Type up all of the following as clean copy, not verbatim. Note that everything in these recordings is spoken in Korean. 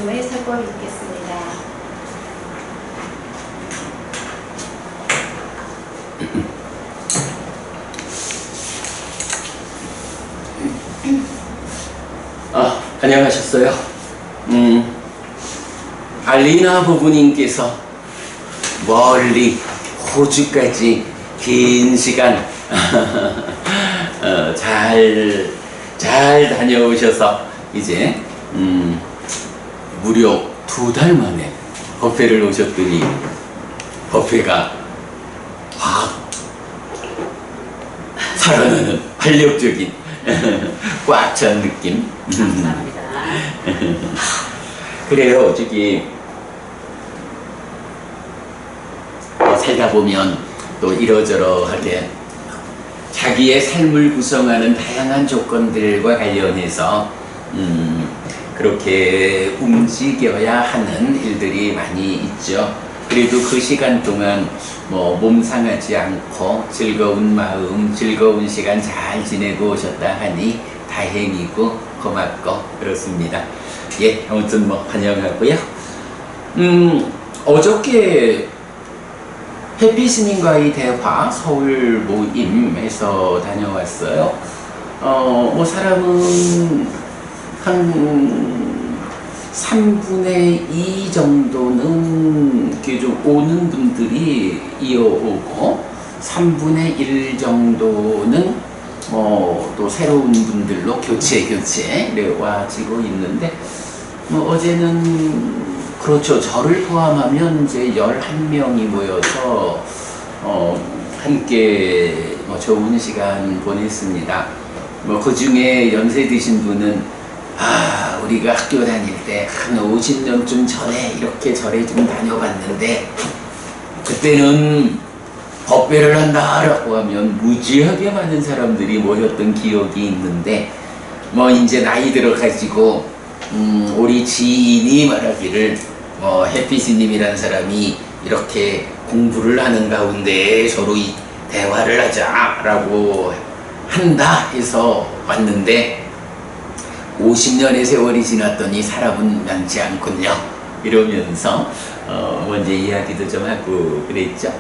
말씀을 살펴보겠습니다. 안녕하셨어요. 알리나 부부님께서 멀리 호주까지 긴 시간 잘 다녀오셔서 이제 무려 2달 만에 법회를 오셨더니 법회가 확 살아나는 활력적인 꽉 찬 느낌. 감사합니다. 그래요. 저기 살다 보면 또 이러저러하게 자기의 삶을 구성하는 다양한 조건들과 관련해서 그렇게 움직여야 하는 일들이 많이 있죠. 그래도 그 시간 동안 뭐 몸 상하지 않고 즐거운 마음, 즐거운 시간 잘 지내고 오셨다 하니 다행이고 고맙고 그렇습니다. 예, 아무튼 뭐 환영하고요. 어저께 해피스님과의 대화 서울 모임에서 다녀왔어요. 뭐 사람은 한 3분의 2 정도는 이렇게 좀 오는 분들이 이어오고 3분의 1 정도는 또 새로운 분들로 교체 와지고 있는데 어제는 그렇죠. 저를 포함하면 이제 11명이 모여서 함께 좋은 시간 보냈습니다. 그 중에 연세 드신 분은 우리가 학교 다닐 때 한 50년쯤 전에 이렇게 절에 좀 다녀봤는데 그때는 법회를 한다라고 하면 무지하게 많은 사람들이 모였던 기억이 있는데 이제 나이 들어가지고 우리 지인이 말하기를 해피스님이라는 사람이 이렇게 공부를 하는 가운데 서로 대화를 하자라고 한다 해서 왔는데 50년의 세월이 지났더니 사람은 많지 않군요. 이러면서 먼저 이야기도 좀 하고 그랬죠.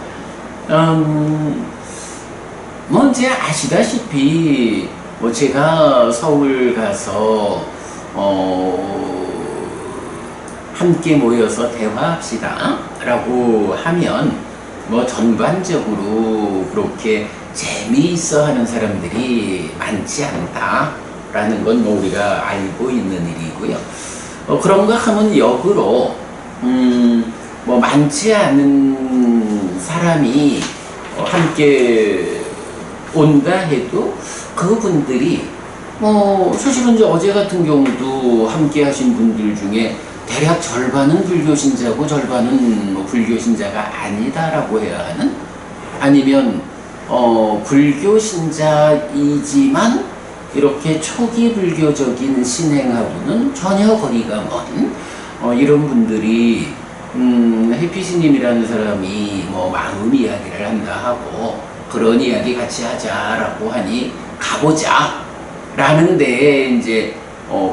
이제 아시다시피 제가 서울 가서 함께 모여서 대화합시다 라고 하면 전반적으로 그렇게 재미있어 하는 사람들이 많지 않다 라는 건 우리가 알고 있는 일이고요. 그런가 하면 역으로 많지 않은 사람이 함께 온다 해도 그분들이 사실은 이제 어제 같은 경우도 함께 하신 분들 중에 대략 절반은 불교신자고 절반은 불교신자가 아니다라고 해야 하는, 아니면 불교신자이지만 이렇게 초기 불교적인 신행하고는 전혀 거리가 먼 이런 분들이 해피스님이라는 사람이 마음 이야기를 한다 하고 그런 이야기 같이 하자라고 하니 가보자 라는데 이제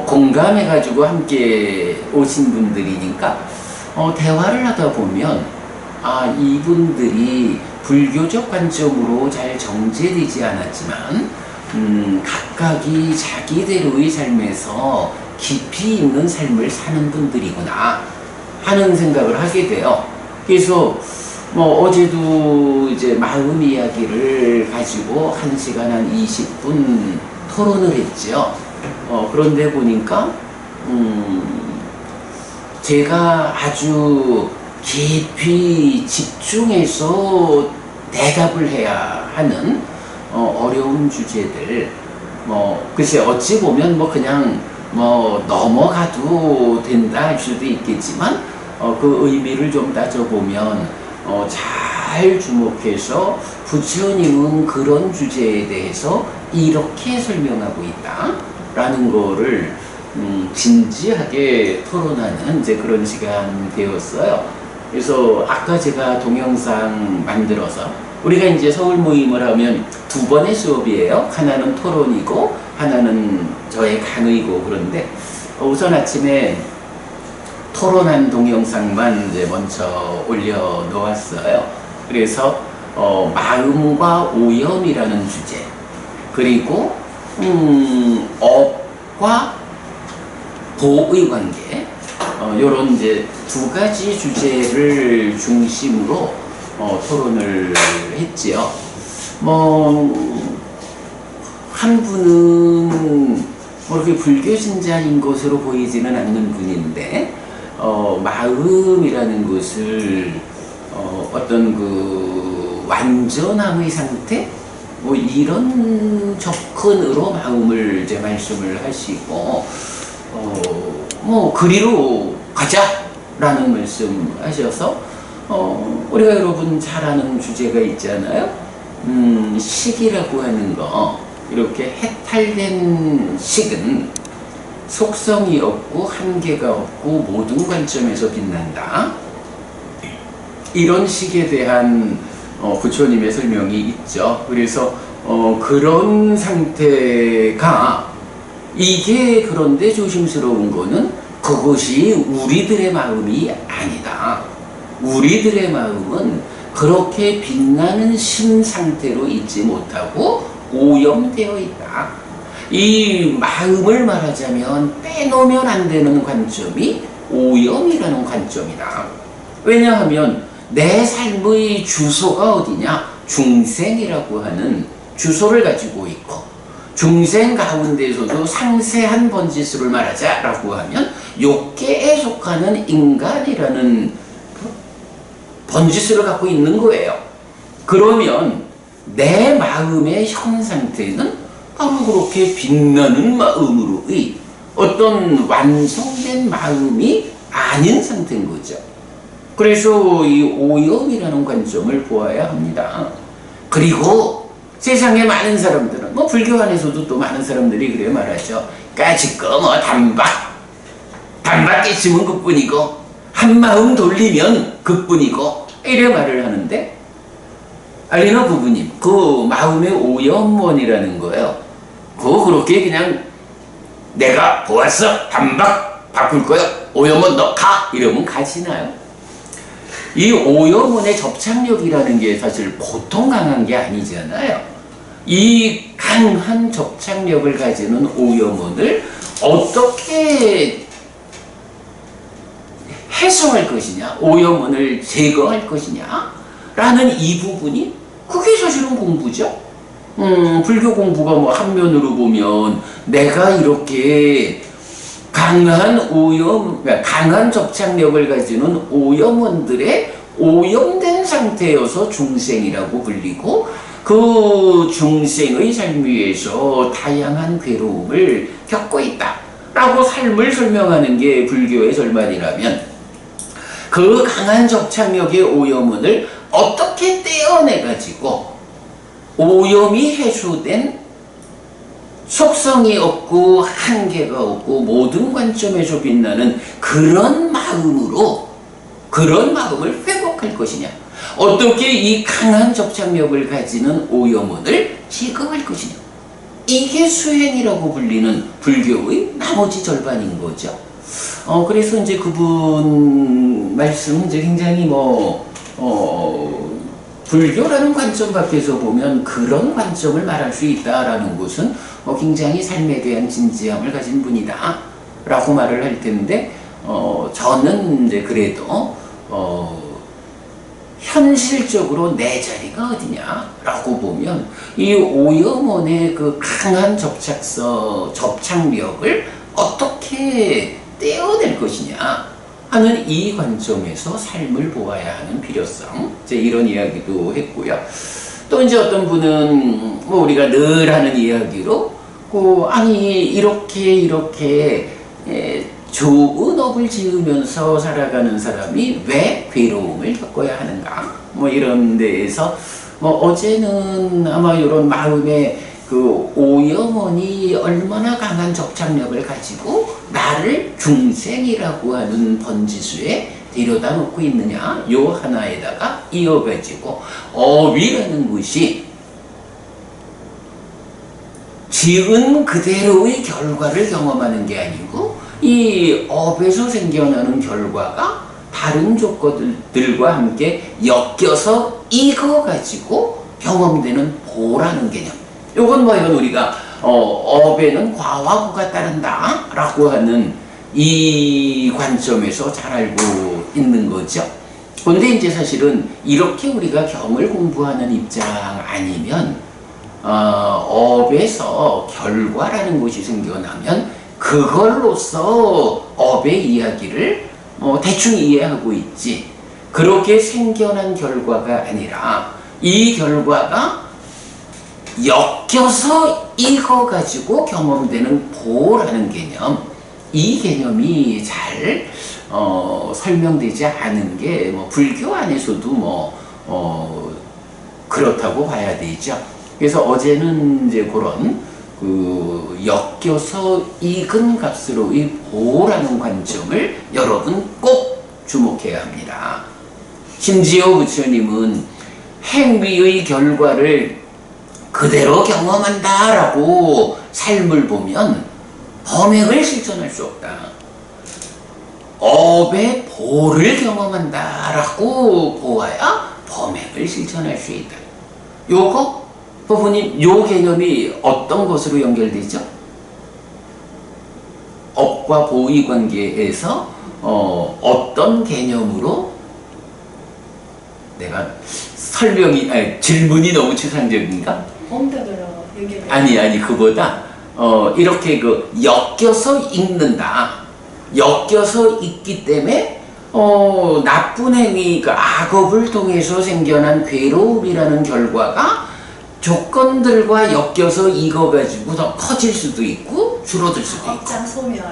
공감해 가지고 함께 오신 분들이니까 대화를 하다 보면 이분들이 불교적 관점으로 잘 정제되지 않았지만 각각이 자기대로의 삶에서 깊이 있는 삶을 사는 분들이구나 하는 생각을 하게 돼요. 그래서 어제도 이제 마음 이야기를 가지고 1시간 한 20분 토론을 했죠. 그런데 보니까 제가 아주 깊이 집중해서 대답을 해야 하는 어려운 주제들, 글쎄 어찌 보면 그냥 넘어가도 된다 할 수도 있겠지만 그 의미를 좀 따져보면 잘 주목해서 부처님은 그런 주제에 대해서 이렇게 설명하고 있다 라는 거를 진지하게 토론하는 이제 그런 시간 되었어요. 그래서 아까 제가 동영상 만들어서 우리가 이제 서울 모임을 하면 2번의 수업이에요. 하나는 토론이고 하나는 저의 강의고. 그런데 우선 아침에 토론한 동영상만 이제 먼저 올려놓았어요. 그래서 마음과 오염이라는 주제, 그리고 업과 보의 관계, 요런 이제 두 가지 주제를 중심으로 토론을 했지요. 한 분은 이렇게 불교신자인 것으로 보이지는 않는 분인데, 마음이라는 것을 어떤 그 완전함의 상태? 이런 접근으로 마음을 이제 말씀을 하시고, 그리로 가자라는 말씀 하셔서, 우리가 여러분 잘 아는 주제가 있잖아요. 식이라고 하는 거, 이렇게 해탈된 식은 속성이 없고 한계가 없고 모든 관점에서 빛난다. 이런 식에 대한 부처님의 설명이 있죠. 그래서 그런 상태가, 이게 그런데 조심스러운 거는 그것이 우리들의 마음이 아니다. 우리들의 마음은 그렇게 빛나는 심 상태로 있지 못하고 오염되어 있다. 이 마음을 말하자면 빼놓으면 안 되는 관점이 오염이라는 관점이다. 왜냐하면 내 삶의 주소가 어디냐? 중생이라고 하는 주소를 가지고 있고, 중생 가운데서도 상세한 번지수를 말하자라고 하면 욕계에 속하는 인간이라는 번지수를 갖고 있는 거예요. 그러면 내 마음의 현 상태는 바로 그렇게 빛나는 마음으로의 어떤 완성된 마음이 아닌 상태인 거죠. 그래서 이 오염이라는 관점을 보아야 합니다. 그리고 세상에 많은 사람들은, 불교 안에서도 또 많은 사람들이 그래 말하죠. 까짓거 단박 깨치면 그뿐이고, 한마음 돌리면 그뿐이고, 이래 말을 하는데, 알리나 부부님, 그 마음의 오염원이라는 거예요. 그거 그렇게 그냥 내가 보았어, 단박 바꿀 거야, 오염원 너 가, 이러면 가지나요? 이 오염원의 접착력이라는 게 사실 보통 강한 게 아니잖아요. 이 강한 접착력을 가지는 오염원을 어떻게 해소할 것이냐, 오염원을 제거할 것이냐 라는 이 부분이, 그게 사실은 공부죠. 불교 공부가 한면으로 보면 내가 이렇게 강한 오염, 강한 접착력을 가지는 오염원들의 오염된 상태여서 중생이라고 불리고, 그 중생의 삶 위에서 다양한 괴로움을 겪고 있다 라고 삶을 설명하는 게 불교의 절반이라면, 그 강한 접착력의 오염원을 어떻게 떼어내가지고 오염이 해소된, 속성이 없고 한계가 없고 모든 관점에서 빛나는 그런 마음을 회복할 것이냐, 어떻게 이 강한 접착력을 가지는 오염원을 제거할 것이냐, 이게 수행이라고 불리는 불교의 나머지 절반인 거죠. 그래서 이제 그분 말씀은 이제 굉장히 불교라는 관점 밖에서 보면 그런 관점을 말할 수 있다라는 것은 굉장히 삶에 대한 진지함을 가진 분이다 라고 말을 할 텐데, 저는 이제 그래도 현실적으로 내 자리가 어디냐라고 보면 이 오염원의 그 강한 접착력을 어떻게 떼어낼 것이냐 하는 이 관점에서 삶을 보아야 하는 필요성, 이제 이런 이야기도 했고요. 또 이제 어떤 분은 우리가 늘 하는 이야기로 아니 이렇게 좋은 업을 지으면서 살아가는 사람이 왜 괴로움을 겪어야 하는가, 이런 데에서 어제는 아마 이런 마음의 그 오염원이 얼마나 강한 접착력을 가지고 나를 중생이라고 하는 번지수에 데려다 놓고 있느냐, 요 하나에다가 이어가지고 업이라는 것이 지은 그대로의 결과를 경험하는 게 아니고, 이 이 업에서 생겨나는 결과가 다른 조건들과 함께 엮여서 익어가지고 경험되는 보라는 개념. 요건 뭐 이건 우리가 업에는 과화구가 따른다 라고 하는 이 관점에서 잘 알고 있는 거죠. 그런데 이제 사실은 이렇게 우리가 경을 공부하는 입장 아니면 업에서 결과라는 것이 생겨나면 그걸로써 업의 이야기를 대충 이해하고 있지. 그렇게 생겨난 결과가 아니라 이 결과가 엮여서 익어가지고 경험되는 보라는 개념, 이 개념이 잘 설명되지 않은 게 불교 안에서도 그렇다고 봐야 되죠. 그래서 어제는 이제 그런 엮여서 익은 값으로의 보라는 관점을 여러분 꼭 주목해야 합니다. 심지어 부처님은 행위의 결과를 그대로 경험한다라고 삶을 보면 범행을 실천할 수 없다. 업의 보를 경험한다라고 보아야 범행을 실천할 수 있다. 요거 부모님, 요 개념이 어떤 것으로 연결되죠? 업과 보의 관계에서 어떤 개념으로 내가 질문이 너무 추상적인가? 엄격으로 연결돼. 아니 그보다 이렇게 엮여서 읽는다. 엮여서 있기 때문에 나쁜 행위, 악업을 통해서 생겨난 괴로움이라는 결과가 조건들과 엮여서 익어가지고 더 커질 수도 있고 줄어들 수도 있고. 업장 소멸.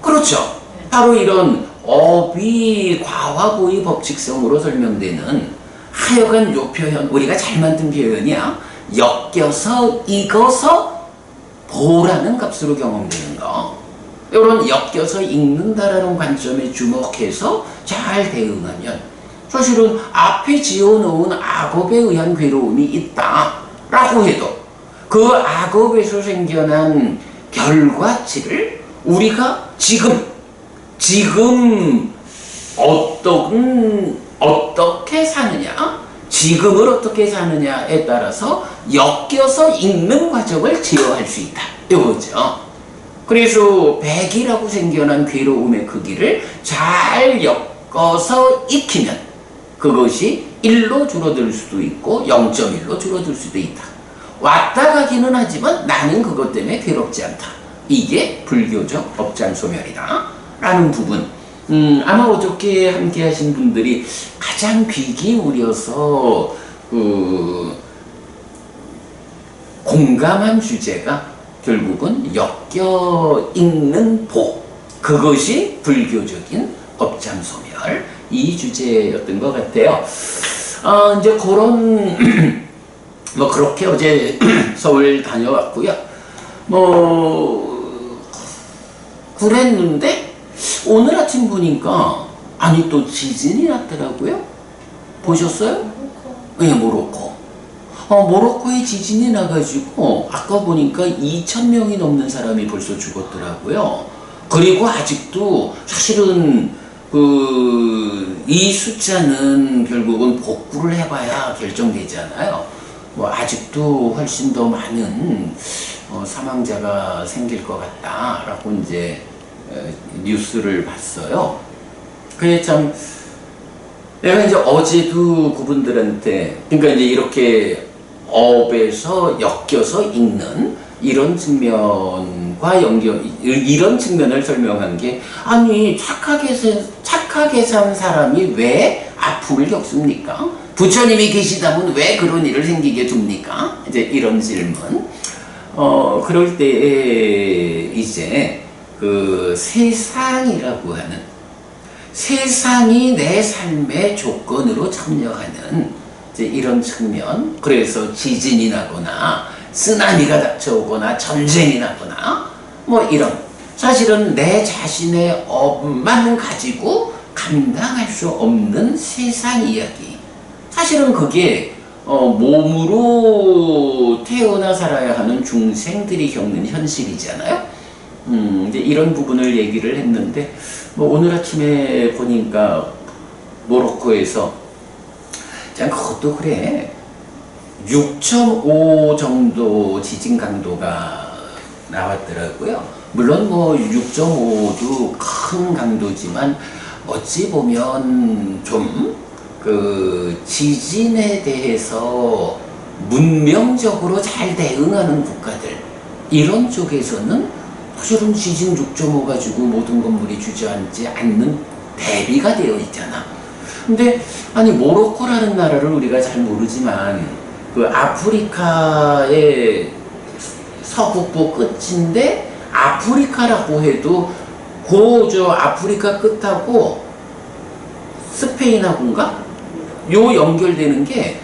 그렇죠. 바로 이런 업이 과화보의 법칙성으로 설명되는 하여간 요 표현, 우리가 잘 만든 표현이야. 엮여서 익어서 보라는 값으로 경험되는 거. 이런 엮여서 익는다라는 관점에 주목해서 잘 대응하면 사실은 앞에 지어놓은 악업에 의한 괴로움이 있다라고 해도 그 악업에서 생겨난 결과치를 우리가 지금 어떻게 사느냐, 지금을 어떻게 사느냐에 따라서 엮여서 읽는 과정을 제어할 수 있다. 이거죠. 그래서 백이라고 생겨난 괴로움의 크기를 잘 엮어서 익히면 그것이 1로 줄어들 수도 있고 0.1로 줄어들 수도 있다. 왔다 가기는 하지만 나는 그것 때문에 괴롭지 않다. 이게 불교적 업장소멸이다 라는 부분. 아마 어저께 함께 하신 분들이 가장 귀 기울여서 공감한 주제가 결국은 엮여 읽는 보, 그것이 불교적인 업장소멸, 이 주제였던 것 같아요. 이제 그런 그렇게 어제 서울 다녀왔고요. 그랬는데 오늘 아침 보니까 또 지진이 났더라고요. 보셨어요? 네, 모로코. 모로코에 지진이 나가지고 아까 보니까 2,000명이 넘는 사람이 벌써 죽었더라고요. 그리고 아직도 사실은 이 숫자는 결국은 복구를 해봐야 결정되잖아요. 아직도 훨씬 더 많은 사망자가 생길 것 같다라고 이제 뉴스를 봤어요. 그게 참 내가 이제 어제도 그분들한테 그러니까 이제 이렇게 업에서 엮여서 읽는 이런 측면과 이런 측면을 설명한 게 착하게 산 사람이 왜 아픔을 겪습니까? 부처님이 계시다면 왜 그런 일을 생기게 둡니까? 이제 이런 질문. 그럴 때에 이제 세상이라고 하는 세상이 내 삶의 조건으로 참여하는 이제 이런 측면. 그래서 지진이 나거나 쓰나미가 닥쳐오거나 전쟁이 나거나 이런 사실은 내 자신의 업만 가지고 감당할 수 없는 세상 이야기. 사실은 그게 몸으로 태어나 살아야 하는 중생들이 겪는 현실이잖아요. 이제 이런 부분을 얘기를 했는데, 뭐 오늘 아침에 보니까 모로코에서, 참 그것도 그래. 6.5 정도 지진 강도가 나왔더라고요. 물론 뭐 6.5도 큰 강도지만 어찌 보면 좀 그 지진에 대해서 문명적으로 잘 대응하는 국가들, 이런 쪽에서는 사실은 지진 6.5 가지고 모든 건물이 주저앉지 않는 대비가 되어 있잖아. 근데 아니 모로코라는 나라를 우리가 잘 모르지만 그 아프리카의 서북부 끝인데, 아프리카라고 해도 저 아프리카 끝하고 스페인하고인가? 요 연결되는 게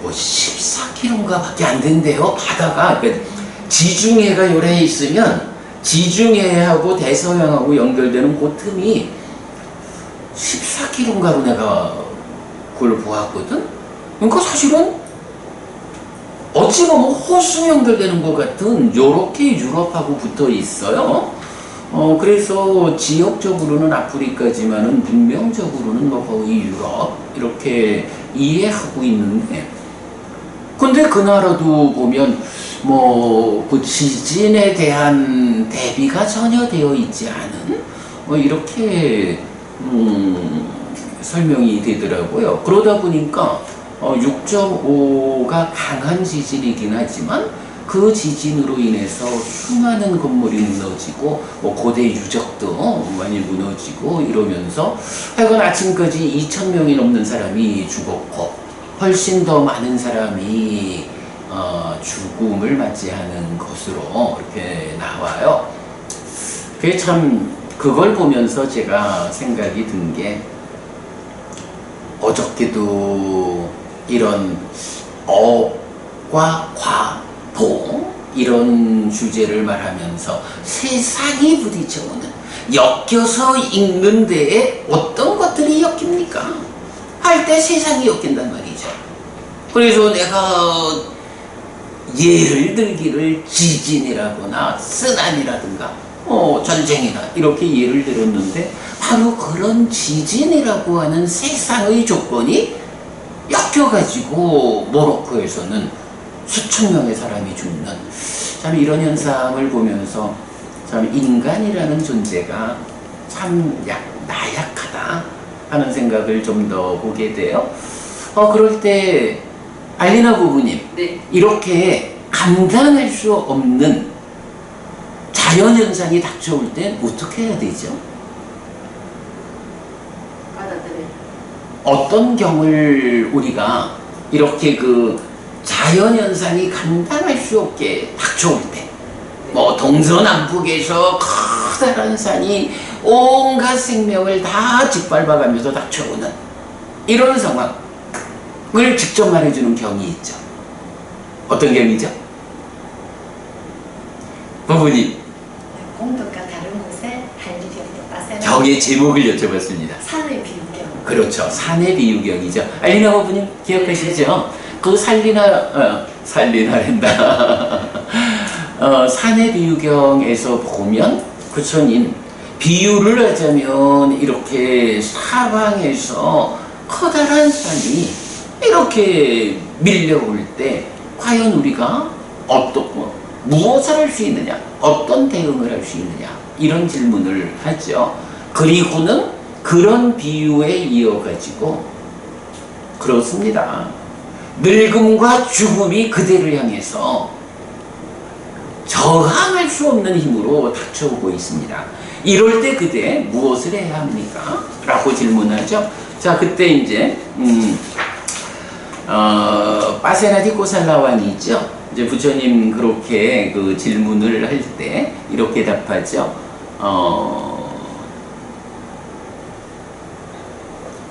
뭐 14km인가 밖에 안 된대요, 바다가. 그러니까 지중해가 요래 있으면 지중해하고 대서양하고 연결되는 그 틈이 14km인가로 내가 그걸 보았거든? 그러니까 사실은 어찌 보면 호수 연결되는 것 같은 요렇게 유럽하고 붙어 있어요. 그래서 지역적으로는 아프리카지만은 문명적으로는 뭐 거의 유럽 이렇게 이해하고 있는데, 근데 그 나라도 보면 뭐 그 지진에 대한 대비가 전혀 되어 있지 않은 이렇게 설명이 되더라고요. 그러다 보니까 6.5가 강한 지진이긴 하지만 그 지진으로 인해서 수많은 건물이 무너지고 뭐 고대 유적도 많이 무너지고 이러면서 하여간 아침까지 2,000명이 넘는 사람이 죽었고 훨씬 더 많은 사람이 죽음을 맞이하는 것으로 이렇게 나와요. 그게 참, 그걸 보면서 제가 생각이 든 게, 어저께도 이런 어과 과, 보, 이런 주제를 말하면서 세상이 부딪혀오는, 엮여서 읽는 데에 어떤 것들이 엮입니까? 할 때 세상이 엮인단 말이죠. 그래서 내가 예를 들기를 지진이라거나 쓰나미라든가 전쟁이나 이렇게 예를 들었는데, 바로 그런 지진이라고 하는 세상의 조건이 엮여가지고 모로코에서는 수천 명의 사람이 죽는, 참 이런 현상을 보면서 참 인간이라는 존재가 참 나약하다 하는 생각을 좀 더 보게 돼요. 그럴 때 알리나 부부님, 네. 이렇게 감당할 수 없는 자연현상이 닥쳐올 땐 어떻게 해야 되죠? 받아들여. 어떤 경을 우리가 이렇게 그 자연현상이 감당할 수 없게 닥쳐올 때, 뭐 동서남북에서 커다란 산이 온갖 생명을 다 짓밟아가면서 닥쳐오는 이런 상황을 직접 말해주는 경이 있죠. 어떤 경이죠? 부부님, 공덕과 다른 곳에 할 일이 없다. 경의 제목을 여쭤봤습니다. 산의 비유경. 그렇죠. 산의 비유경이죠. 알리나 부부님 기억하시죠? 그 살리나랜다. 산의 비유경에서 보면 부처님 비유를 하자면 이렇게 사방에서 커다란 산이 이렇게 밀려올 때 과연 우리가 무엇을 할 수 있느냐, 어떤 대응을 할 수 있느냐, 이런 질문을 하죠. 그리고는 그런 비유에 이어가지고 그렇습니다. 늙음과 죽음이 그대를 향해서 저항할 수 없는 힘으로 닥쳐오고 있습니다. 이럴 때 그대 무엇을 해야 합니까? 라고 질문하죠. 자, 그때 이제 빠세나디 꼬살라왕이 있죠. 이제 부처님 그렇게 그 질문을 할 때 이렇게 답하죠.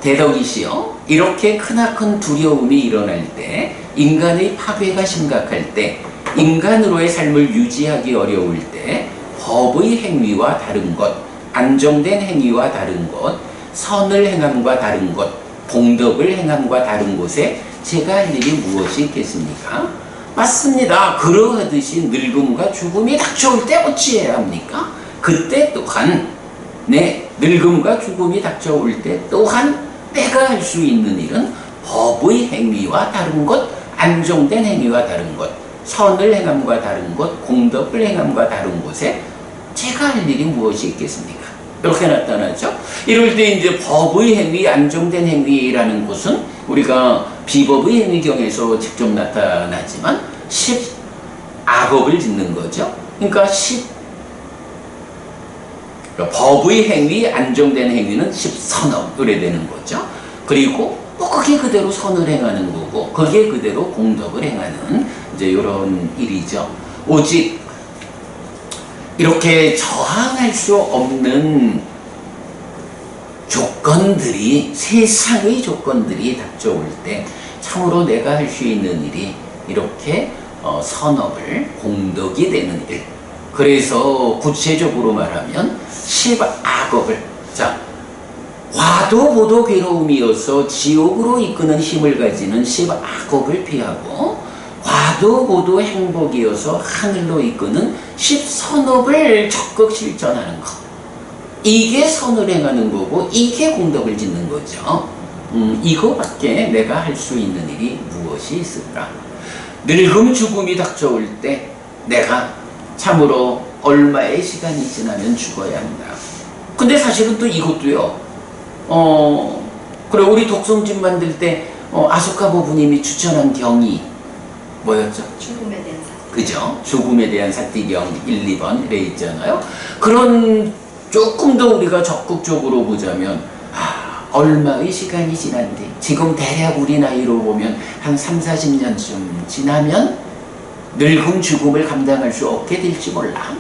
대덕이시여, 이렇게 크나큰 두려움이 일어날 때, 인간의 파괴가 심각할 때, 인간으로의 삶을 유지하기 어려울 때, 법의 행위와 다른 것, 안정된 행위와 다른 것, 선을 행함과 다른 것, 공덕을 행함과 다른 곳에 제가 할 일이 무엇이 있겠습니까? 맞습니다. 그러하듯이 늙음과 죽음이 닥쳐올 때 어찌해야 합니까? 그때 또한 내 늙음과 죽음이 닥쳐올 때 또한 내가 할 수 있는 일은 법의 행위와 다른 것, 안정된 행위와 다른 것, 선을 행함과 다른 것, 공덕을 행함과 다른 곳에 제가 할 일이 무엇이 있겠습니까? 이렇게 나타나죠. 이럴 때 이제 법의 행위, 안정된 행위라는 것은 우리가 비법의 행위경에서 직접 나타나지만 10악업을 짓는 거죠. 그러니까 법의 행위, 안정된 행위는 10선업, 그래 되는 거죠. 그리고 뭐 그게 그대로 선을 행하는 거고, 그게 그대로 공덕을 행하는 이제 이런 일이죠. 오직 이렇게 저항할 수 없는 조건들이, 세상의 조건들이 닥쳐올 때 참으로 내가 할 수 있는 일이 이렇게 선업을, 공덕이 되는 일. 그래서 구체적으로 말하면 10악업을, 자, 화도 보도 괴로움이어서 지옥으로 이끄는 힘을 가지는 10악업을 피하고, 화도 보도 행복이어서 하늘로 이끄는 10선업을 적극 실천하는 것. 이게 선을 행하는 거고, 이게 공덕을 짓는 거죠. 이거밖에 내가 할 수 있는 일이 무엇이 있을까? 늙음 죽음이 닥쳐올 때 내가 참으로 얼마의 시간이 지나면 죽어야 한다. 근데 사실은 또 이것도요. 그래, 우리 독성집 만들 때 아소카 보부님이 추천한 경이 뭐였죠? 죽음에 대한 사건. 그죠? 죽음에 대한 사띠경 1, 2번 이래 있잖아요. 그런 조금 더 우리가 적극적으로 보자면 얼마의 시간이 지난데 지금 대략 우리 나이로 보면 한 3, 40년쯤 지나면 늙음 죽음을 감당할 수 없게 될지 몰라.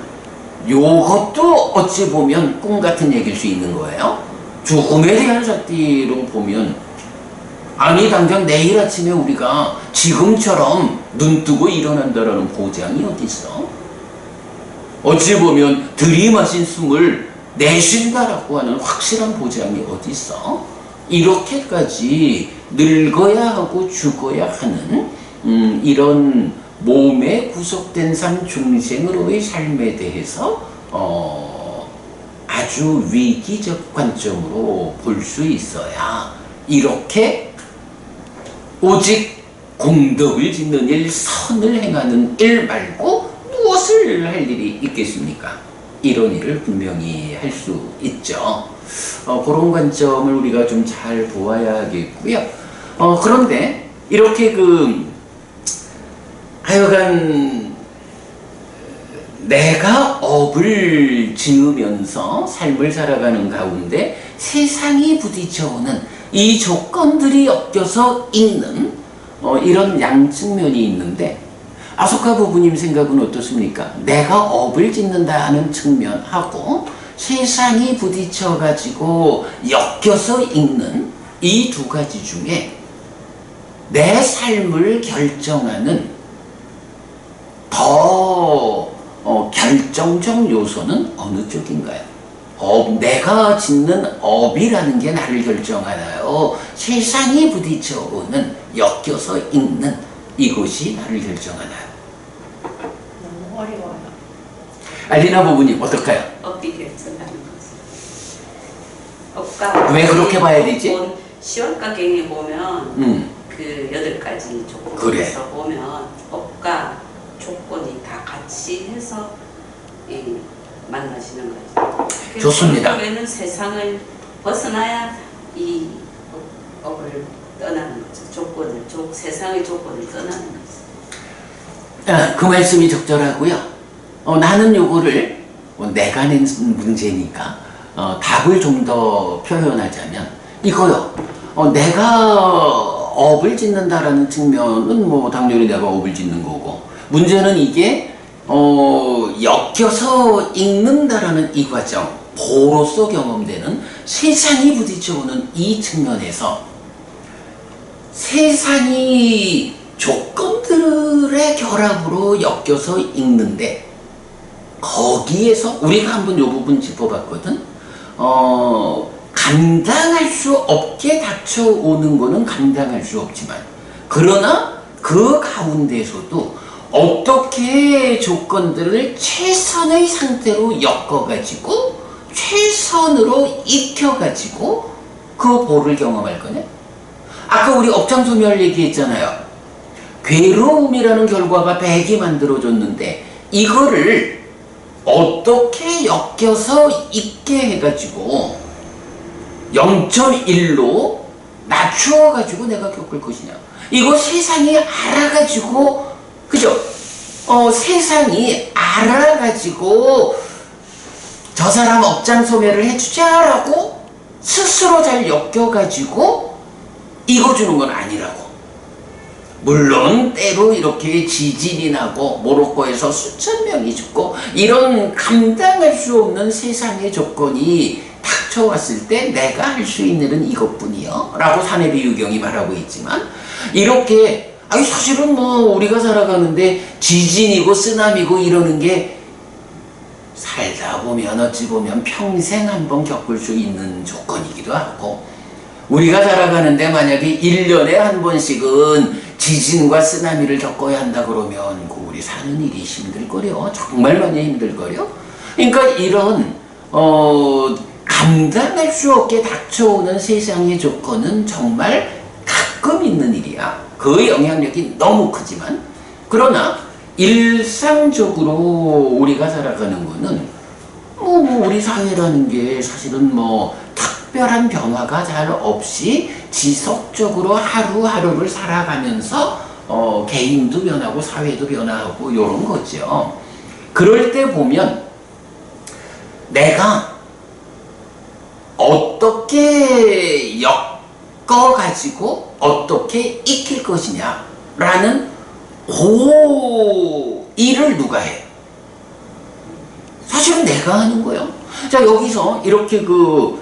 요것도 어찌 보면 꿈 같은 얘기일 수 있는 거예요. 죽음에 대한 사띠로 보면 아니 당장 내일 아침에 우리가 지금처럼 눈 뜨고 일어난다라는 보장이 어디 있어? 어찌 보면 들이마신 숨을 내쉰다라고 하는 확실한 보장이 어디 있어? 이렇게까지 늙어야 하고 죽어야 하는 이런 몸에 구속된 삶, 중생으로의 삶에 대해서 아주 위기적 관점으로 볼 수 있어야 이렇게 오직 공덕을 짓는 일, 선을 행하는 일 말고 무엇을 할 일이 있겠습니까? 이런 일을 분명히 할 수 있죠. 그런 관점을 우리가 좀 잘 보아야 하겠고요. 그런데 이렇게 하여간 내가 업을 지으면서 삶을 살아가는 가운데 세상이 부딪혀오는 이 조건들이 엮여서 있는 이런 양측면이 있는데 아소카 부부님 생각은 어떻습니까? 내가 업을 짓는다 하는 측면하고 세상이 부딪혀가지고 엮여서 있는 이 두 가지 중에 내 삶을 결정하는 더 결정적 요소는 어느 쪽인가요? 내가 짓는 업이라는 게 나를 결정하나요? 세상이 부딪혀오는, 엮여서 있는 이것이 나를 결정하나요? 너무 어려워요. 알리나 부부님 어떨까요? 업이 결정하는 거지. 업과 왜 그렇게 봐야 되지? 시원가경에 보면 그 8가지 조건에서 보면 업과 조건이 다 같이 해서 만나시는 거죠. 좋습니다. 결국에는 세상을 벗어나야 이 업을 떠나는 거죠. 세상의 조건을 떠나는 거죠. 그 말씀이 적절하고요. 나는 요거를 내가 낸 문제니까 답을 좀 더 표현하자면 이거요. 내가 업을 짓는다라는 측면은 뭐 당연히 내가 업을 짓는 거고, 문제는 이게 엮여서 읽는다라는 이 과정, 보로서 경험되는 세상이 부딪혀오는 이 측면에서 세상이 조건들의 결합으로 엮여서 읽는데, 거기에서 우리가 한번 이 부분 짚어봤거든. 감당할 수 없게 닥쳐오는 거는 감당할 수 없지만, 그러나 그 가운데서도 어떻게 조건들을 최선의 상태로 엮어가지고 최선으로 익혀가지고 그 보를 경험할 거냐? 아까 우리 업장소멸 얘기했잖아요. 괴로움이라는 결과가 100이 만들어졌는데 이거를 어떻게 엮여서 있게 해가지고 0.1로 낮추어가지고 내가 겪을 것이냐. 이거 세상이 알아가지고, 그죠? 세상이 알아가지고 저 사람 업장 소멸을 해주자라고 스스로 잘 엮여가지고 이거 주는 건 아니라고. 물론 때로 이렇게 지진이 나고 모로코에서 수천 명이 죽고 이런 감당할 수 없는 세상의 조건이 닥쳐왔을 때 내가 할 수 있는 일은 이것뿐이요 라고 사내비유경이 말하고 있지만, 이렇게 사실은 뭐 우리가 살아가는데 지진이고 쓰나미고 이러는 게 살다 보면 어찌 보면 평생 한번 겪을 수 있는 조건이기도 하고, 우리가 살아가는데 만약에 1년에 한 번씩은 지진과 쓰나미를 겪어야 한다 그러면 우리 사는 일이 힘들거려. 정말 많이 힘들거려. 그러니까 이런 감당할 수 없게 닥쳐오는 세상의 조건은 정말 가끔 있는 일이야. 그 영향력이 너무 크지만, 그러나 일상적으로 우리가 살아가는 거는 우리 사회라는 게 사실은 특별한 변화가 잘 없이 지속적으로 하루하루를 살아가면서 개인도 변하고 사회도 변화하고 이런 거죠. 그럴 때 보면 내가 어떻게 엮어가지고 어떻게 익힐 것이냐라는 그 일을 누가 해? 사실은 내가 하는 거예요. 자, 여기서 이렇게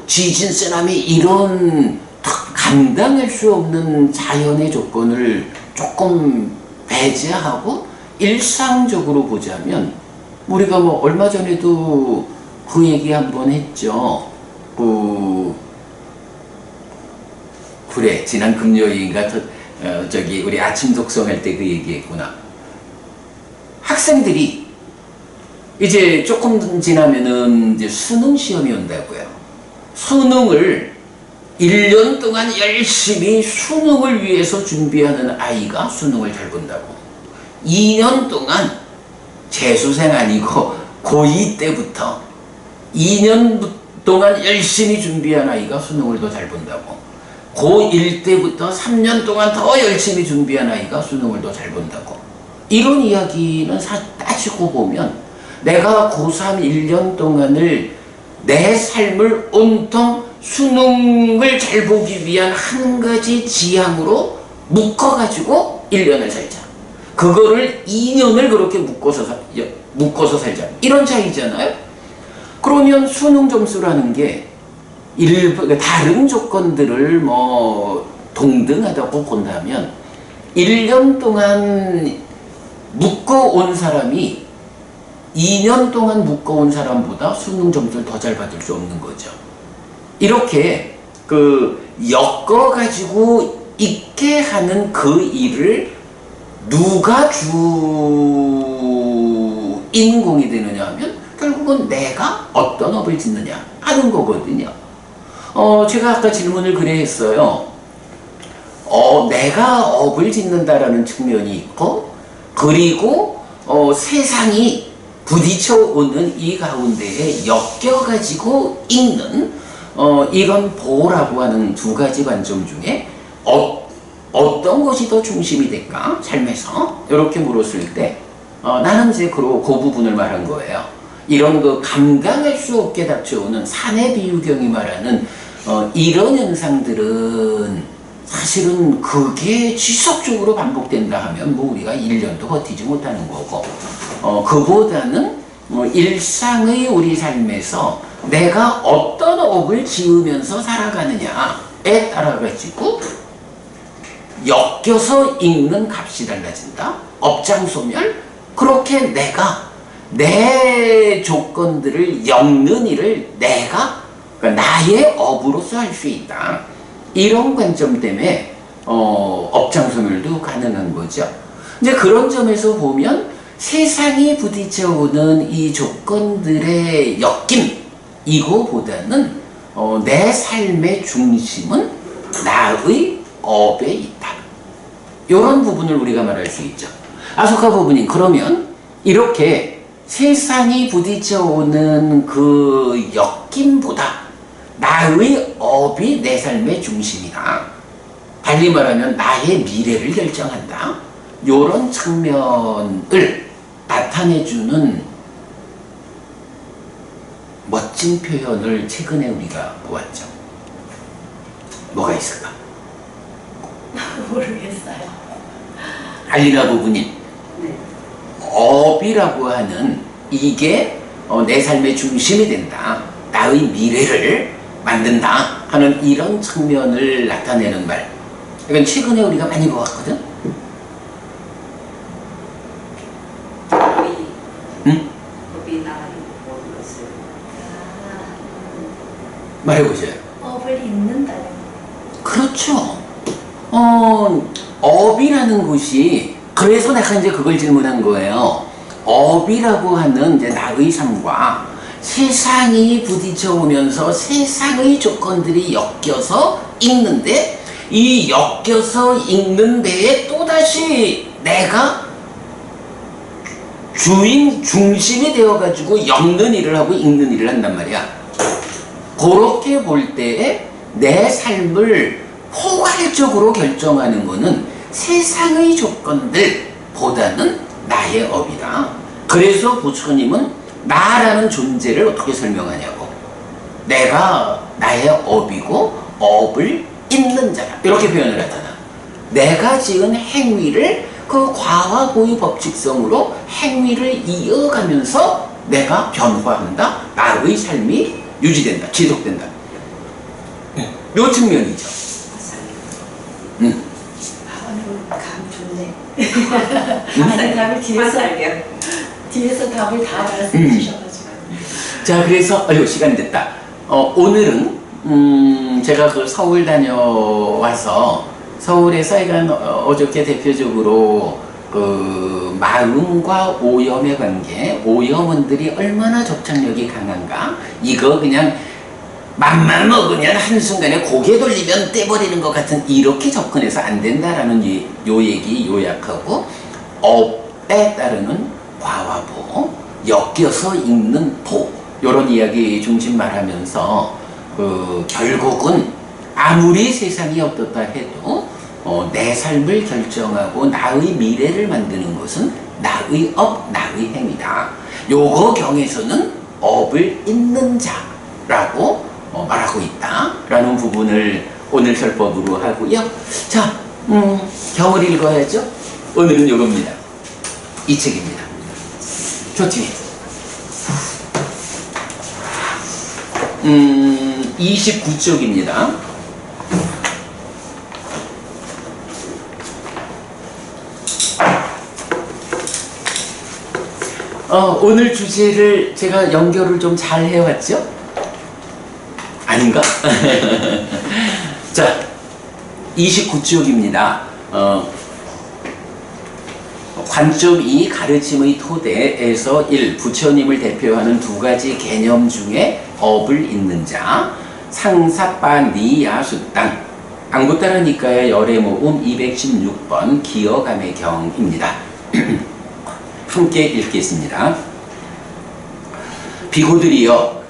지진, 쓰나미 이런 감당할 수 없는 자연의 조건을 조금 배제하고 일상적으로 보자면, 우리가 얼마 전에도 그 얘기 한번 했죠. 그래, 지난 금요일인가 저기 우리 아침 독서할 때 그 얘기했구나. 학생들이 이제 조금 지나면은 이제 수능 시험이 온다고요. 수능을 1년 동안 열심히 수능을 위해서 준비하는 아이가 수능을 잘 본다고. 2년 동안 재수생 아니고 고2 때부터 2년 동안 열심히 준비한 아이가 수능을 더 잘 본다고. 고1 때부터 3년 동안 더 열심히 준비한 아이가 수능을 더 잘 본다고. 이런 이야기는 따지고 보면 내가 고3 1년 동안을 내 삶을 온통 수능을 잘 보기 위한 한 가지 지향으로 묶어가지고 1년을 살자. 그거를 2년을 그렇게 묶어서 살자. 이런 차이잖아요. 그러면 수능 점수라는 게 다른 조건들을 동등하다고 본다면 1년 동안 묶어온 사람이 2년 동안 묶어온 사람보다 수능 점수를 더 잘 받을 수 없는 거죠. 이렇게 엮어가지고 있게 하는 그 일을 누가 주인공이 되느냐 하면 결국은 내가 어떤 업을 짓느냐 하는 거거든요. 제가 아까 질문을 그래 했어요. 내가 업을 짓는다라는 측면이 있고, 그리고 세상이 부딪혀오는 이 가운데에 엮여가지고 있는 이런 보호라고 하는 두 가지 관점 중에 어떤 것이 더 중심이 될까? 삶에서 이렇게 물었을 때 나는 이제 그 부분을 말한 거예요. 이런 감당할 수 없게 닥쳐오는 사내비유경이 말하는 이런 현상들은 사실은 그게 지속적으로 반복된다 하면 우리가 1년도 버티지 못하는 거고, 그보다는 일상의 우리 삶에서 내가 어떤 업을 지으면서 살아가느냐에 따라 가지고 엮여서 읽는 값이 달라진다. 업장소멸. 그렇게 내가 내 조건들을 엮는 일을 내가 나의 업으로서 할 수 있다. 이런 관점 때문에 업장소멸도 가능한 거죠. 이제 그런 점에서 보면 세상이 부딪혀오는 이 조건들의 엮임, 이거보다는 내 삶의 중심은 나의 업에 있다. 이런 부분을 우리가 말할 수 있죠. 아소카 부부님, 그러면 이렇게 세상이 부딪혀오는 그 엮임보다 나의 업이 내 삶의 중심이다. 달리 말하면 나의 미래를 결정한다. 이런 측면을 나타내주는 멋진 표현을 최근에 우리가 보았죠. 뭐가 있을까? 모르겠어요. 알리나 부부님, 네. 업이라고 하는 이게 내 삶의 중심이 된다. 나의 미래를 만든다 하는 이런 측면을 나타내는 말. 이건 최근에 우리가 많이 보았거든. 응? 법이 나라는 모든 것을 말해보세요. 업을 잇는다는 그렇죠. 업이라는 것이, 그래서 내가 이제 그걸 질문한 거예요. 업이라고 하는 이제 나의 삶과 세상이 부딪혀오면서 세상의 조건들이 엮여서 읽는데, 이 엮여서 읽는 데에 또다시 내가 중심이 되어가지고 엮는 일을 하고 읽는 일을 한단 말이야. 그렇게 볼 때에 내 삶을 포괄적으로 결정하는 것은 세상의 조건들보다는 나의 업이다. 그래서 부처님은 나라는 존재를 어떻게 설명하냐고. 내가 나의 업이고 업을 잇는 자다. 이렇게 표현을 하잖아. 내가 지은 행위를 그 과화고의 법칙성으로 행위를 이어가면서 내가 변화한다. 나의 삶이 유지된다. 지속된다. 요 측면이죠. 오늘 감 좋네. 아니, 답을 뒤에서 답을 다 말씀해 주셔가지고. 자, 그래서 시간 됐다. 오늘은 제가 그 서울 다녀와서 서울에서 약간 어저께 대표적으로 그 마음과 오염의 관계, 오염원들이 얼마나 접착력이 강한가, 이거 그냥 맘만 먹으면 한순간에 고개 돌리면 떼버리는 것 같은, 이렇게 접근해서 안 된다라는 요 얘기 요약하고, 업에 따르는 과화보, 엮여서 읽는 보, 요런 이야기 중심 말하면서 결국은 아무리 세상이 어떻다 해도 내 삶을 결정하고 나의 미래를 만드는 것은 나의 업, 나의 행위다. 요거 경에서는 업을 잇는 자라고 말하고 있다라는 부분을 오늘 설법으로 하고요. 자, 경을 읽어야죠. 오늘은 요겁니다. 이 책입니다. 좋지? 29쪽입니다. 오늘 주제를 제가 연결을 좀 잘 해왔죠? 아닌가? 자, 29쪽입니다. 관점 2 가르침의 토대에서 1. 부처님을 대표하는 두 가지 개념 중에 업을 잇는 자, 상사빠니야숫당, 앙구타라 니카의 열애모음 216번 기어감의 경입니다. 함께 읽겠습니다. 비구들이여,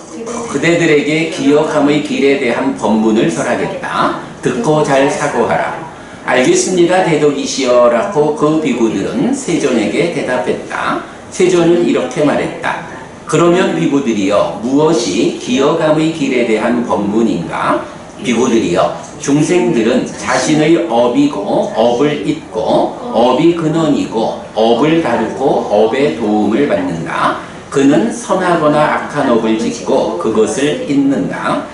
그대들에게 기어감의 길에 대한 법문을 설하겠다. 듣고 잘 사고하라. 알겠습니다, 대덕이시여 라고 그 비구들은 세존에게 대답했다. 세존은 이렇게 말했다. 그러면 비구들이여, 무엇이 기어감의 길에 대한 법문인가? 비구들이여, 중생들은 자신의 업이고 업을 잇고 업이 근원이고 업을 다루고 업의 도움을 받는다. 그는 선하거나 악한 업을 짓고 그것을 잇는다.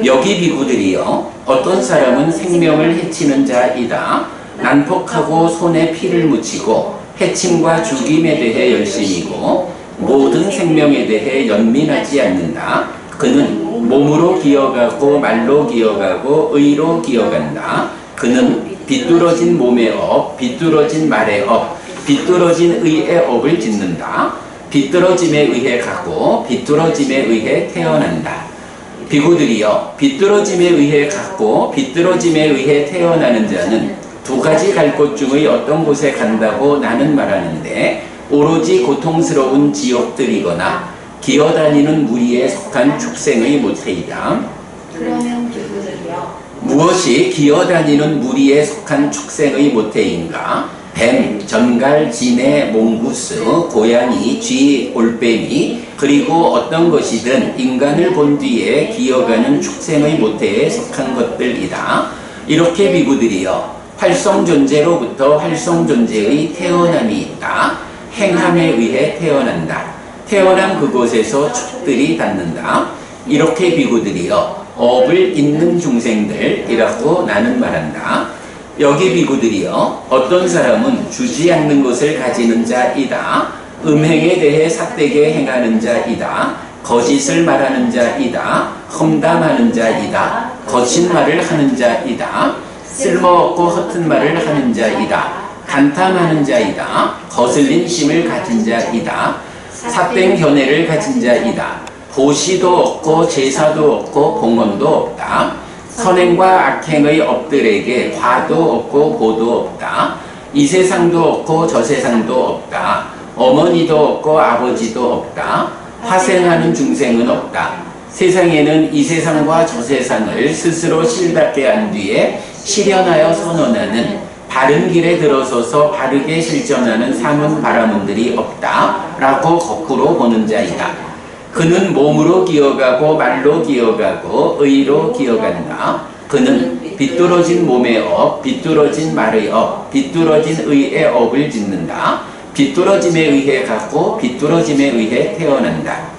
여기 비구들이여, 어떤 사람은 생명을 해치는 자이다. 난폭하고 손에 피를 묻히고 해침과 죽임에 대해 열심이고 모든 생명에 대해 연민하지 않는다. 그는 몸으로 기어가고 말로 기어가고 의로 기어간다. 그는 비뚤어진 몸의 업, 비뚤어진 말의 업, 비뚤어진 의의 업을 짓는다. 비뚤어짐에 의해 가고 비뚤어짐에 의해 태어난다. 비구들이여, 비뚤어짐에 의해 갔고 비뚤어짐에 의해 태어나는 자는 두 가지 갈 곳 중의 어떤 곳에 간다고 나는 말하는데 오로지 고통스러운 지옥들이거나 기어다니는 무리에 속한 축생의 모태이다. 그러면 비구들이여 무엇이 기어다니는 무리에 속한 축생의 모태인가? 뱀, 전갈, 지네, 몽구스, 고양이, 쥐, 올빼미, 그리고 어떤 것이든 인간을 본 뒤에 기어가는 축생의 모태에 속한 것들이다. 이렇게 비구들이여, 활성존재로부터 활성존재의 태어남이 있다. 행함에 의해 태어난다. 태어난 그곳에서 축들이 닿는다. 이렇게 비구들이여, 업을 잇는 중생들이라고 나는 말한다. 여기 비구들이여, 어떤 사람은 주지 않는 것을 가지는 자이다. 음행에 대해 삿되게 행하는 자이다. 거짓을 말하는 자이다. 험담하는 자이다. 거친 말을 하는 자이다. 쓸모없고 허튼 말을 하는 자이다. 간탐하는 자이다. 거슬린 심을 가진 자이다. 삿된 견해를 가진 자이다. 보시도 없고 제사도 없고 봉헌도 없다. 선행과 악행의 업들에게 과도 없고 보도 없다. 이 세상도 없고 저 세상도 없다. 어머니도 없고 아버지도 없다. 화생하는 중생은 없다. 세상에는 이 세상과 저 세상을 스스로 실답게 한 뒤에 실현하여 선언하는 바른 길에 들어서서 바르게 실천하는 사문 바라문들이 없다 라고 거꾸로 보는 자이다. 그는 몸으로 기어가고 말로 기어가고 의로 기어간다. 그는 비뚤어진 몸의 업, 비뚤어진 말의 업, 비뚤어진 의의 업을 짓는다. 비뚤어짐에 의해 가고 비뚤어짐에 의해 태어난다.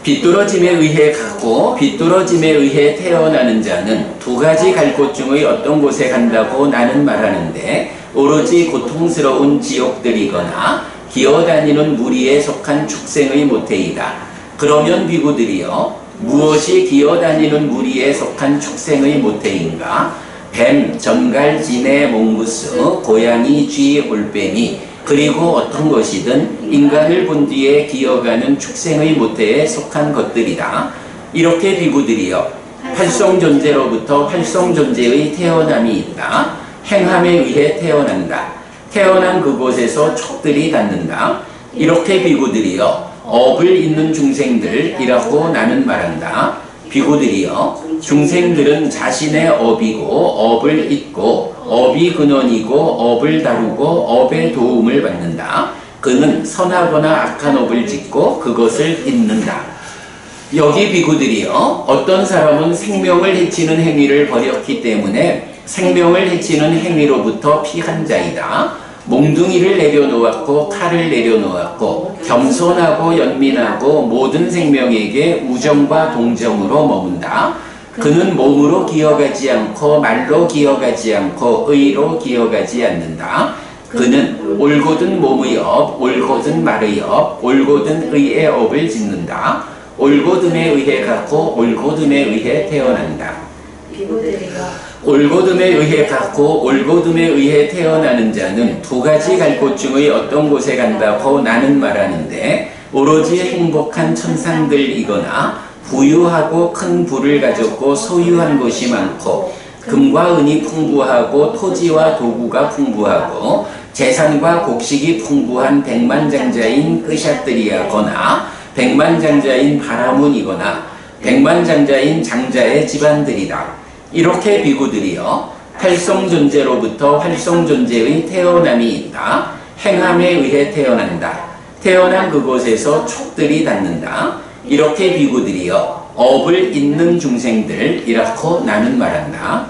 비뚤어짐에 의해 가고 비뚤어짐에 의해 태어나는 자는 두 가지 갈 곳 중의 어떤 곳에 간다고 나는 말하는데 오로지 고통스러운 지옥들이거나 기어다니는 무리에 속한 축생의 모태이다. 그러면 비구들이여, 무엇이 기어다니는 무리에 속한 축생의 모태인가? 뱀, 전갈, 지네, 몽구스, 고양이, 쥐, 올빼미, 그리고 어떤 것이든 인간을 본 뒤에 기어가는 축생의 모태에 속한 것들이다. 이렇게 비구들이여, 활성존재로부터 활성존재의 태어남이 있다. 행함에 의해 태어난다. 태어난 그곳에서 촉들이 닿는다. 이렇게 비구들이여, 업을 잇는 중생들이라고 나는 말한다. 비구들이여, 중생들은 자신의 업이고 업을 잇고 업이 근원이고 업을 다루고 업의 도움을 받는다. 그는 선하거나 악한 업을 짓고 그것을 잇는다. 여기 비구들이여, 어떤 사람은 생명을 해치는 행위를 벌였기 때문에 생명을 해치는 행위로부터 피한 자이다. 몽둥이를 내려놓았고 칼을 내려놓았고 겸손하고 연민하고 모든 생명에게 우정과 동정으로 머문다. 그는 몸으로 기어가지 않고 말로 기어가지 않고 의로 기어가지 않는다. 그는 올곧은 몸의 업, 올곧은 말의 업, 올곧은 의의 업을 짓는다. 올곧음에 의해 가고 올곧음에 의해 태어난다. 비구들이여 올곧음에 의해 갖고 올곧음에 의해 태어나는 자는 두 가지 갈 곳 중의 어떤 곳에 간다고 나는 말하는데 오로지 행복한 천상들이거나 부유하고 큰 부를 가졌고 소유한 것이 많고 금과 은이 풍부하고 토지와 도구가 풍부하고 재산과 곡식이 풍부한 백만장자인 끄샷들이거나 백만장자인 바라문이거나 백만장자인 장자의 집안들이다. 이렇게 비구들이여, 활성존재로부터 활성존재의 태어남이 있다. 행함에 의해 태어난다. 태어난 그곳에서 촉들이 닿는다. 이렇게 비구들이여, 업을 잇는 중생들이라고 나는 말한다.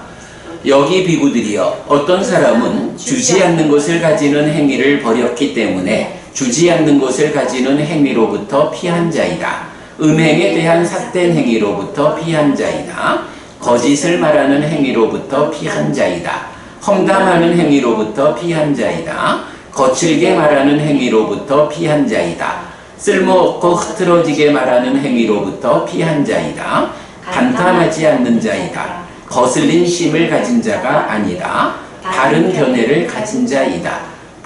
여기 비구들이여, 어떤 사람은 주지 않는 것을 가지는 행위를 벌였기 때문에 주지 않는 것을 가지는 행위로부터 피한 자이다. 음행에 대한 삿된 행위로부터 피한 자이다. 거짓을 말하는 행위로부터 피한 자이다. 험담하는 행위로부터 피한 자이다. 거칠게 말하는 행위로부터 피한 자이다. 쓸모없고 흐트러지게 말하는 행위로부터 피한 자이다. 간탐하지 않는 자이다. 거슬린 심을 가진 자가 아니다. 바른 견해를 가진 자이다.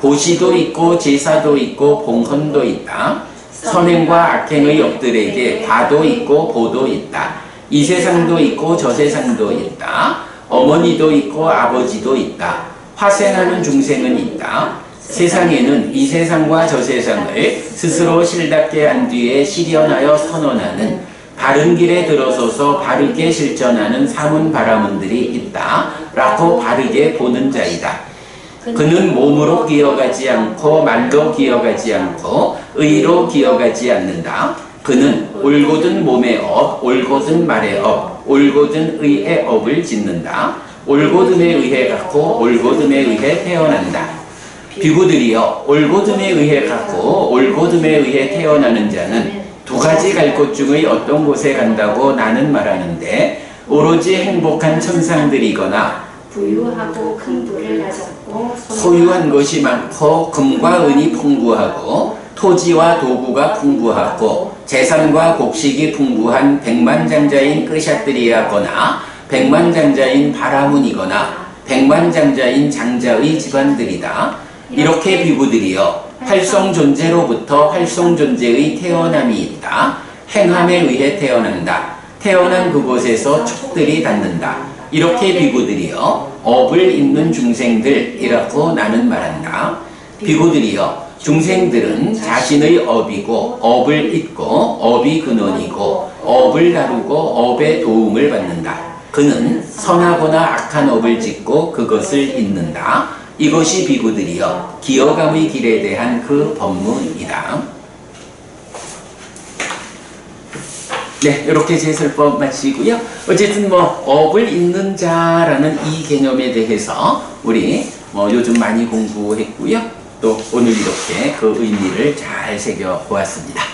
보시도 있고 제사도 있고 봉헌도 있다. 선행과 악행의 업들에게 과도 있고 보도 있다. 이 세상도 있고 저 세상도 있다. 어머니도 있고 아버지도 있다. 화생하는 중생은 있다. 세상에는 이 세상과 저 세상을 스스로 실답게 한 뒤에 실현하여 선언하는 바른 길에 들어서서 바르게 실천하는 사문바라문들이 있다. 라고 바르게 보는 자이다. 그는 몸으로 기어가지 않고 말로 기어가지 않고 의로 기어가지 않는다. 그는 올곧은 몸의 업, 올곧은 말의 업, 올곧은 의의 업을 짓는다. 올곧음에 의해 갖고 올곧음에 의해 태어난다. 비구들이여 올곧음에 의해 갖고 올곧음에 의해 태어나는 자는 두 가지 갈 곳 중의 어떤 곳에 간다고 나는 말하는데 오로지 행복한 천상들이거나 부유하고 큰 부를 가졌고 소유한 것이 많고 금과 은이 풍부하고 토지와 도구가 풍부하고 재산과 곡식이 풍부한 백만장자인 끄샤트리아거나 백만장자인 바라문이거나 백만장자인 장자의 집안들이다. 이렇게 비구들이여 활성존재로부터 활성존재의 태어남이 있다. 행함에 의해 태어난다. 태어난 그곳에서 촉들이 닿는다. 이렇게 비구들이여 업을 잇는 중생들이라고 나는 말한다. 비구들이여 중생들은 자신의 업이고 업을 잇고 업이 근원이고 업을 다루고 업의 도움을 받는다. 그는 선하거나 악한 업을 짓고 그것을 잇는다. 이것이 비구들이여 기어감의 길에 대한 그 법문이다. 네, 이렇게 제설법 마치고요. 어쨌든 업을 잇는 자라는 이 개념에 대해서 우리 요즘 많이 공부했고요. 또 오늘 이렇게 그 의미를 잘 새겨 보았습니다.